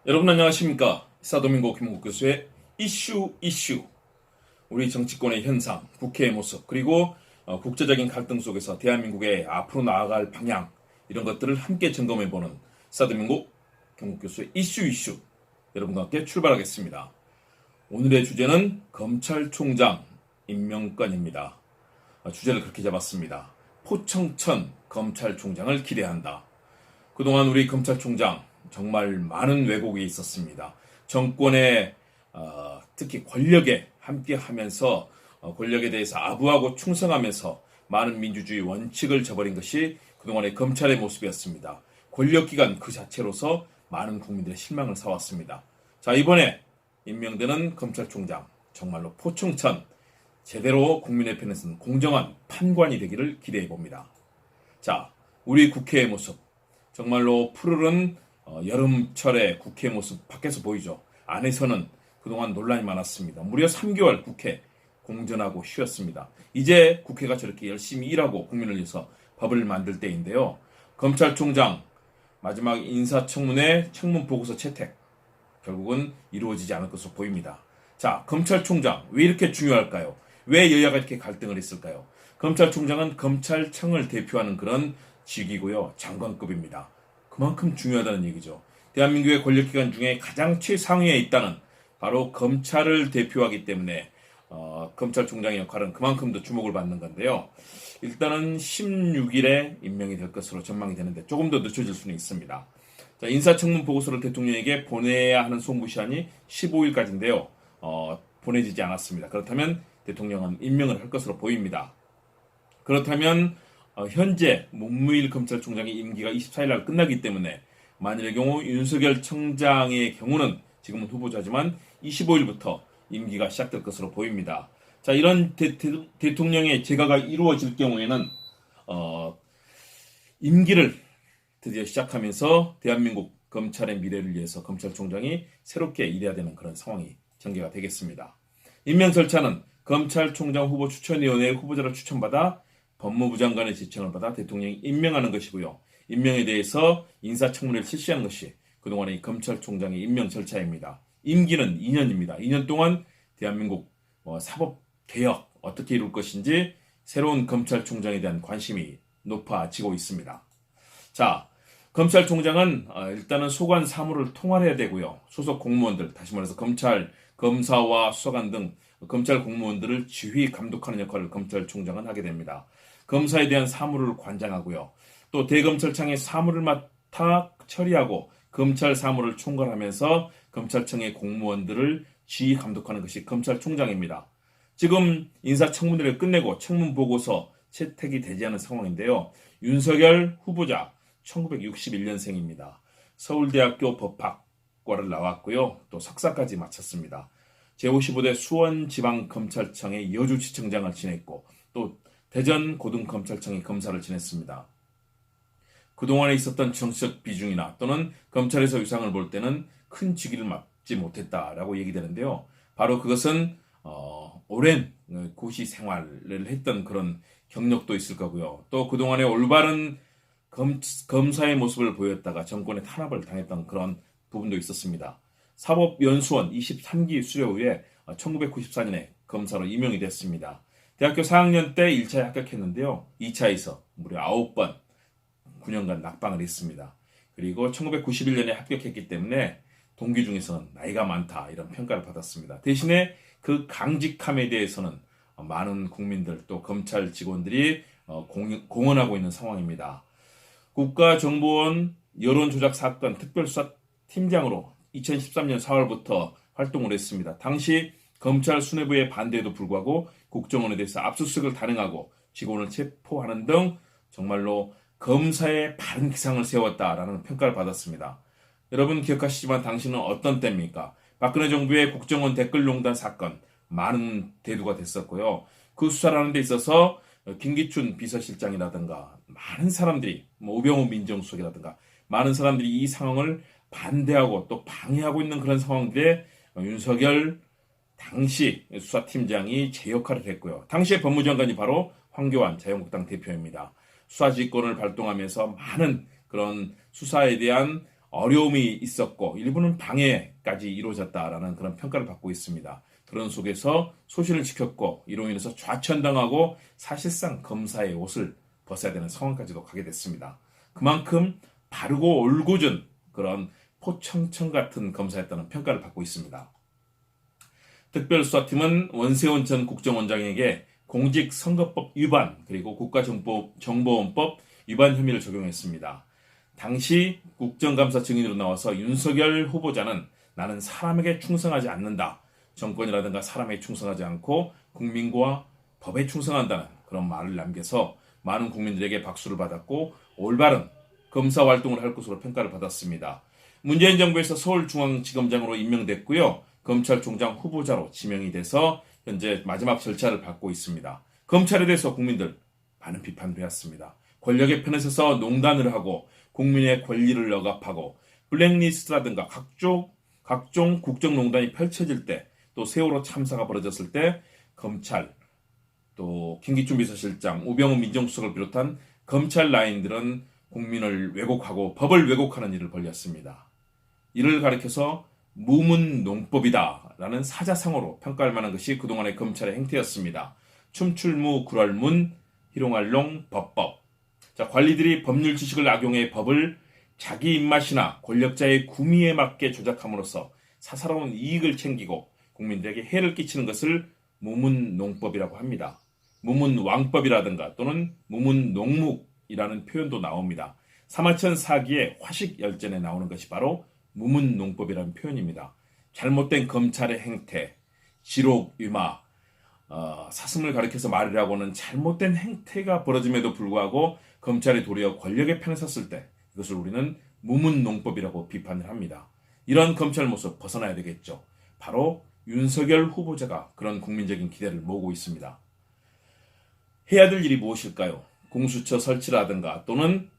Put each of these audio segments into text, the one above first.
여러분 안녕하십니까? 사도민고 김홍국 교수의 이슈 우리 정치권의 현상, 국회의 모습, 그리고 국제적인 갈등 속에서 대한민국의 앞으로 나아갈 방향, 이런 것들을 함께 점검해보는 사도민고 김홍국 교수의 이슈 여러분과 함께 출발하겠습니다. 오늘의 주제는 검찰총장 임명건입니다. 주제를 그렇게 잡았습니다. 포청천 검찰총장을 기대한다. 그동안 우리 검찰총장 정말 많은 왜곡이 있었습니다. 정권의 특히 권력에 함께하면서 권력에 대해서 아부하고 충성하면서 많은 민주주의 원칙을 저버린 것이 그동안의 검찰의 모습이었습니다. 권력기관 그 자체로서 많은 국민들의 실망을 사왔습니다. 자, 이번에 임명되는 검찰총장 정말로 포청천 제대로 국민의 편에 서는 공정한 판관이 되기를 기대해봅니다. 자, 우리 국회의 모습 정말로 푸르른 여름철의 국회 모습 밖에서 보이죠. 안에서는 그동안 논란이 많았습니다. 무려 3개월 국회 공전하고 쉬었습니다. 이제 국회가 저렇게 열심히 일하고 국민을 위해서 법을 만들 때인데요. 검찰총장 마지막 인사청문회 청문 보고서 채택 결국은 이루어지지 않을 것으로 보입니다. 자, 검찰총장 왜 이렇게 중요할까요? 왜 여야가 이렇게 갈등을 했을까요? 검찰총장은 검찰청을 대표하는 그런 직위고요. 장관급입니다. 그만큼 중요하다는 얘기죠. 대한민국의 권력기관 중에 가장 최상위에 있다는 바로 검찰을 대표하기 때문에 검찰총장의 역할은 그만큼 더 주목을 받는 건데요. 일단은 16일에 임명이 될 것으로 전망이 되는데 조금 더 늦춰질 수는 있습니다. 자, 인사청문 보고서를 대통령에게 보내야 하는 송부시한이 15일까지인데요. 보내지지 않았습니다. 그렇다면 대통령은 임명을 할 것으로 보입니다. 그렇다면 현재 문무일 검찰총장의 임기가 24일 날 끝나기 때문에 만일의 경우 윤석열 청장의 경우는 지금은 후보자지만 25일부터 임기가 시작될 것으로 보입니다. 자, 이런 대통령의 재가가 이루어질 경우에는 임기를 드디어 시작하면서 대한민국 검찰의 미래를 위해서 검찰총장이 새롭게 일해야 되는 그런 상황이 전개가 되겠습니다. 임명 절차는 검찰총장 후보 추천위원회의 후보자를 추천받아 법무부 장관의 지청을 받아 대통령이 임명하는 것이고요. 임명에 대해서 인사청문회를 실시하는 것이 그동안의 검찰총장의 임명 절차입니다. 임기는 2년입니다. 2년 동안 대한민국 사법개혁 어떻게 이룰 것인지 새로운 검찰총장에 대한 관심이 높아지고 있습니다. 자, 검찰총장은 일단은 소관 사무를 통할해야 되고요. 소속 공무원들, 다시 말해서 검찰, 검사와 수사관 등 검찰 공무원들을 지휘 감독하는 역할을 검찰총장은 하게 됩니다. 검사에 대한 사무를 관장하고요. 또 대검찰청의 사무를 맡아 처리하고 검찰 사무를 총괄하면서 검찰청의 공무원들을 지휘 감독하는 것이 검찰총장입니다. 지금 인사청문회를 끝내고 청문보고서 채택이 되지 않은 상황인데요. 윤석열 후보자 1961년생입니다. 서울대학교 법학과를 나왔고요. 또 석사까지 마쳤습니다. 제55대 수원지방검찰청의 여주지청장을 지냈고 또 대전 고등검찰청의 검사를 지냈습니다. 그동안에 있었던 정치적 비중이나 또는 검찰에서 위상을 볼 때는 큰 직위를 맡지 못했다라고 얘기되는데요. 바로 그것은 오랜 고시 생활을 했던 그런 경력도 있을 거고요. 또 그동안에 올바른 검사의 모습을 보였다가 정권의 탄압을 당했던 그런 부분도 있었습니다. 사법연수원 23기 수료 후에 1994년에 검사로 임용이 됐습니다. 대학교 4학년 때 1차에 합격했는데요. 2차에서 무려 9번 9년간 낙방을 했습니다. 그리고 1991년에 합격했기 때문에 동기 중에서는 나이가 많다 이런 평가를 받았습니다. 대신에 그 강직함에 대해서는 많은 국민들 또 검찰 직원들이 공언하고 있는 상황입니다. 국가정보원 여론조작 사건 특별수사팀장으로 2013년 4월부터 활동을 했습니다. 당시 검찰 수뇌부의 반대에도 불구하고 국정원에 대해서 압수수색을 단행하고 직원을 체포하는 등 정말로 검사의 바른 기상을 세웠다라는 평가를 받았습니다. 여러분 기억하시지만 당시는 어떤 때입니까? 박근혜 정부의 국정원 댓글농단 사건 많은 대두가 됐었고요. 그 수사를 하는 데 있어서 김기춘 비서실장이라든가 많은 사람들이 우병우 민정수석이라든가 많은 사람들이 이 상황을 반대하고 또 방해하고 있는 그런 상황들에 윤석열 당시 수사팀장이 제 역할을 했고요. 당시의 법무장관이 바로 황교안 자유한국당 대표입니다. 수사지휘권을 발동하면서 많은 그런 수사에 대한 어려움이 있었고 일부는 방해까지 이루어졌다라는 그런 평가를 받고 있습니다. 그런 속에서 소신을 지켰고 이로 인해서 좌천당하고 사실상 검사의 옷을 벗어야 되는 상황까지도 가게 됐습니다. 그만큼 바르고 올곧은 그런 포청천 같은 검사였다는 평가를 받고 있습니다. 특별수사팀은 원세훈 전 국정원장에게 공직선거법 위반 그리고 국가정보원법 위반 혐의를 적용했습니다. 당시 국정감사 증인으로 나와서 윤석열 후보자는 나는 사람에게 충성하지 않는다. 정권이라든가 사람에게 충성하지 않고 국민과 법에 충성한다는 그런 말을 남겨서 많은 국민들에게 박수를 받았고 올바른 검사 활동을 할 것으로 평가를 받았습니다. 문재인 정부에서 서울중앙지검장으로 임명됐고요. 검찰총장 후보자로 지명이 돼서 현재 마지막 절차를 밟고 있습니다. 검찰에 대해서 국민들 많은 비판을 해왔습니다. 권력의 편에 서서 농단을 하고 국민의 권리를 억압하고 블랙리스트라든가 각종 국정농단이 펼쳐질 때 또 세월호 참사가 벌어졌을 때 검찰 또 김기춘 비서실장 우병우 민정수석을 비롯한 검찰 라인들은 국민을 왜곡하고 법을 왜곡하는 일을 벌였습니다. 이를 가리켜서 무문농법이다라는 사자성어로 평가할 만한 것이 그동안의 검찰의 행태였습니다. 춤출무 굴얼문 희롱알롱 법법. 자, 관리들이 법률 지식을 악용해 법을 자기 입맛이나 권력자의 구미에 맞게 조작함으로써 사사로운 이익을 챙기고 국민들에게 해를 끼치는 것을 무문농법이라고 합니다. 무문왕법이라든가 또는 무문농묵이라는 표현도 나옵니다. 사마천 사기의 화식열전에 나오는 것이 바로 무문농법이라는 표현입니다. 잘못된 검찰의 행태, 지록위마, 사슴을 가리켜서 말이라고는 잘못된 행태가 벌어짐에도 불구하고 검찰이 도리어 권력의 편에 섰을 때 이것을 우리는 무문농법이라고 비판을 합니다. 이런 검찰 모습 벗어나야 되겠죠. 바로 윤석열 후보자가 그런 국민적인 기대를 모으고 있습니다. 해야 될 일이 무엇일까요? 공수처 설치라든가 또는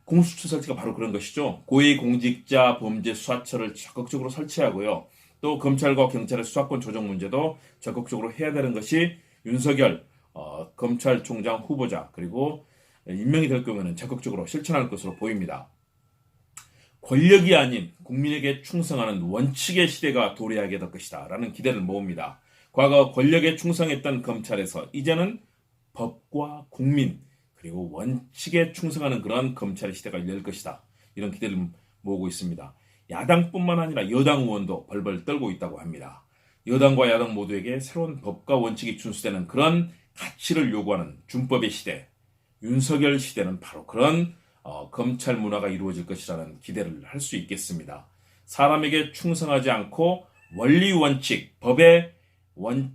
공수처 설치가 바로 그런 것이죠. 고위공직자 범죄 수사처를 적극적으로 설치하고요. 또 검찰과 경찰의 수사권 조정 문제도 적극적으로 해야 되는 것이 윤석열 검찰총장 후보자 그리고 임명이 될 경우에는 적극적으로 실천할 것으로 보입니다. 권력이 아닌 국민에게 충성하는 원칙의 시대가 도래하게 될 것이다 라는 기대를 모읍니다. 과거 권력에 충성했던 검찰에서 이제는 법과 국민 그리고 원칙에 충성하는 그런 검찰의 시대가 열 것이다. 이런 기대를 모으고 있습니다. 야당뿐만 아니라 여당 의원도 벌벌 떨고 있다고 합니다. 여당과 야당 모두에게 새로운 법과 원칙이 준수되는 그런 가치를 요구하는 준법의 시대, 윤석열 시대는 바로 그런 검찰 문화가 이루어질 것이라는 기대를 할 수 있겠습니다. 사람에게 충성하지 않고 원리 원칙, 법에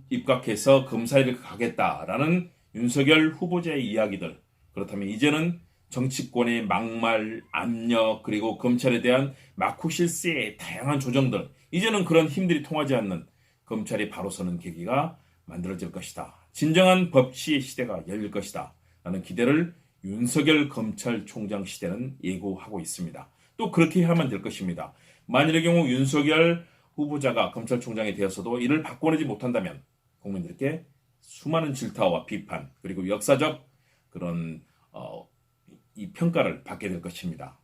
입각해서 검사 일을 가겠다라는 윤석열 후보자의 이야기들. 그렇다면 이제는 정치권의 막말, 압력, 그리고 검찰에 대한 마쿠 실세의 다양한 조정들, 이제는 그런 힘들이 통하지 않는 검찰이 바로 서는 계기가 만들어질 것이다. 진정한 법치의 시대가 열릴 것이다. 라는 기대를 윤석열 검찰총장 시대는 예고하고 있습니다. 또 그렇게 해야만 될 것입니다. 만일의 경우 윤석열 후보자가 검찰총장이 되어서도 이를 바꿔내지 못한다면 국민들께 수많은 질타와 비판 그리고 역사적 그런 이 평가를 받게 될 것입니다.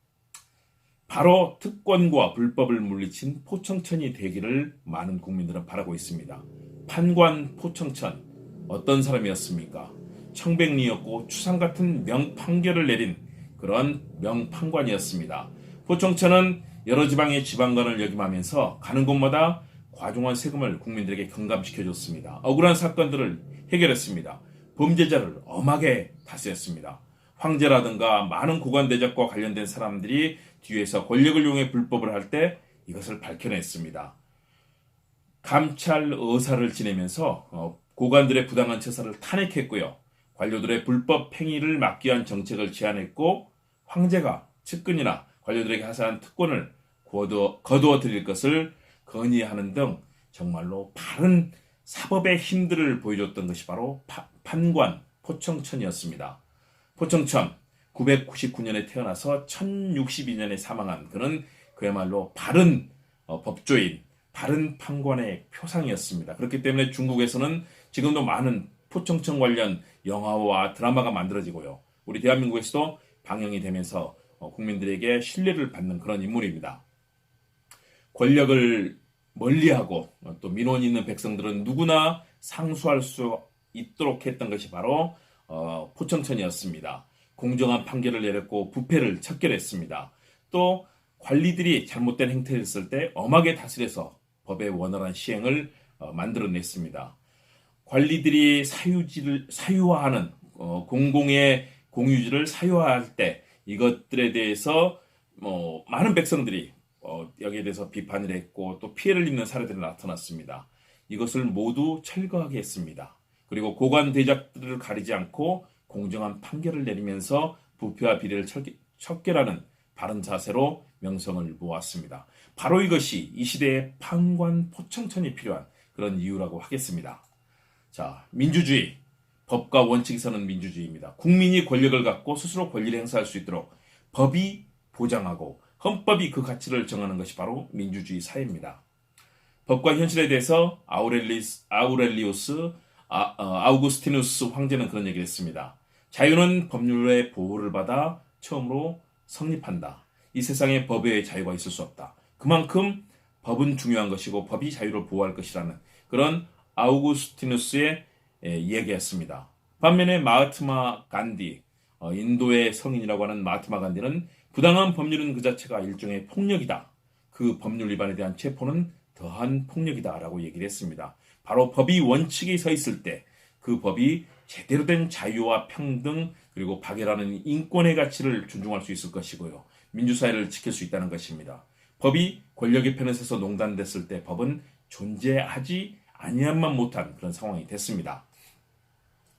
바로 특권과 불법을 물리친 포청천이 되기를 많은 국민들은 바라고 있습니다. 판관 포청천 어떤 사람이었습니까? 청백리였고 추상 같은 명판결을 내린 그런 명판관이었습니다. 포청천은 여러 지방의 지방관을 역임하면서 가는 곳마다 과중한 세금을 국민들에게 경감시켜줬습니다. 억울한 사건들을 해결했습니다. 범죄자를 엄하게 다스렸습니다. 황제라든가 많은 고관대적과 관련된 사람들이 뒤에서 권력을 이용해 불법을 할 때 이것을 밝혀냈습니다. 감찰 의사를 지내면서 고관들의 부당한 처사를 탄핵했고요. 관료들의 불법 행위를 막기 위한 정책을 제안했고 황제가 측근이나 관료들에게 하사한 특권을 거두어 드릴 것을 건의하는 등 정말로 바른 사법의 힘들을 보여줬던 것이 바로 판관 포청천이었습니다. 포청천 999년에 태어나서 1062년에 사망한 그는 그야말로 바른 법조인, 바른 판관의 표상이었습니다. 그렇기 때문에 중국에서는 지금도 많은 포청천 관련 영화와 드라마가 만들어지고요. 우리 대한민국에서도 방영이 되면서 국민들에게 신뢰를 받는 그런 인물입니다. 권력을 멀리하고 또 민원 있는 백성들은 누구나 상수할 수 있도록 했던 것이 바로 포청천이었습니다. 공정한 판결을 내렸고 부패를 척결했습니다. 또 관리들이 잘못된 행태를 했을 때 엄하게 다스려서 법의 원활한 시행을 만들어냈습니다. 관리들이 사유화하는 공공의 공유지를 사유화할 때 이것들에 대해서 많은 백성들이 여기에 대해서 비판을 했고 또 피해를 입는 사례들이 나타났습니다. 이것을 모두 철거하게 했습니다. 그리고 고관 대작들을 가리지 않고 공정한 판결을 내리면서 부패와 비리를 척결하는 바른 자세로 명성을 모았습니다. 바로 이것이 이 시대의 판관 포청천이 필요한 그런 이유라고 하겠습니다. 자, 민주주의, 법과 원칙이 서는 민주주의입니다. 국민이 권력을 갖고 스스로 권리를 행사할 수 있도록 법이 보장하고 헌법이 그 가치를 정하는 것이 바로 민주주의 사회입니다. 법과 현실에 대해서 아우구스티누스 황제는 그런 얘기를 했습니다. 자유는 법률의 보호를 받아 처음으로 성립한다. 이 세상에 법의 자유가 있을 수 없다. 그만큼 법은 중요한 것이고 법이 자유를 보호할 것이라는 그런 아우구스티누스의 이야기였습니다. 반면에 마하트마 간디, 인도의 성인이라고 하는 마하트마 간디는 부당한 법률은 그 자체가 일종의 폭력이다. 그 법률 위반에 대한 체포는 더한 폭력이다 라고 얘기를 했습니다. 바로 법이 원칙에 서 있을 때 그 법이 제대로 된 자유와 평등 그리고 박애라는 인권의 가치를 존중할 수 있을 것이고요. 민주사회를 지킬 수 있다는 것입니다. 법이 권력의 편에 서서 농단됐을 때 법은 존재하지 아니함만 못한 그런 상황이 됐습니다.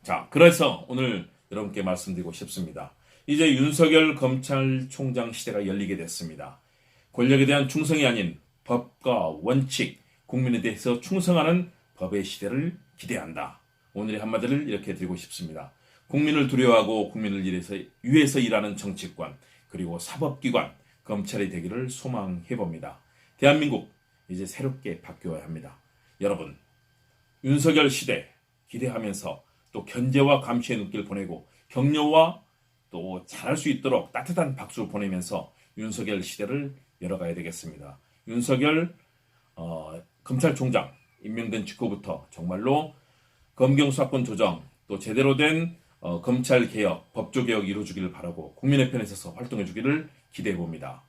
자, 그래서 오늘 여러분께 말씀드리고 싶습니다. 이제 윤석열 검찰총장 시대가 열리게 됐습니다. 권력에 대한 충성이 아닌 법과 원칙, 국민에 대해서 충성하는 법의 시대를 기대한다. 오늘의 한마디를 이렇게 드리고 싶습니다. 국민을 두려워하고 국민을 위해서 일하는 정치권, 그리고 사법기관, 검찰이 되기를 소망해봅니다. 대한민국 이제 새롭게 바뀌어야 합니다. 여러분, 윤석열 시대 기대하면서 또 견제와 감시의 눈길 보내고 격려와 또 잘할 수 있도록 따뜻한 박수 보내면서 윤석열 시대를 열어가야 되겠습니다. 윤석열 검찰총장 임명된 직후부터 정말로 검경수사권 조정 또 제대로 된 검찰개혁, 법조개혁 이루어주기를 바라고 국민의 편에 서서 활동해주기를 기대해봅니다.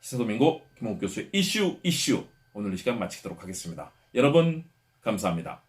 시사도민고 김홍국 교수의 이슈 오늘 이 시간 마치도록 하겠습니다. 여러분 감사합니다.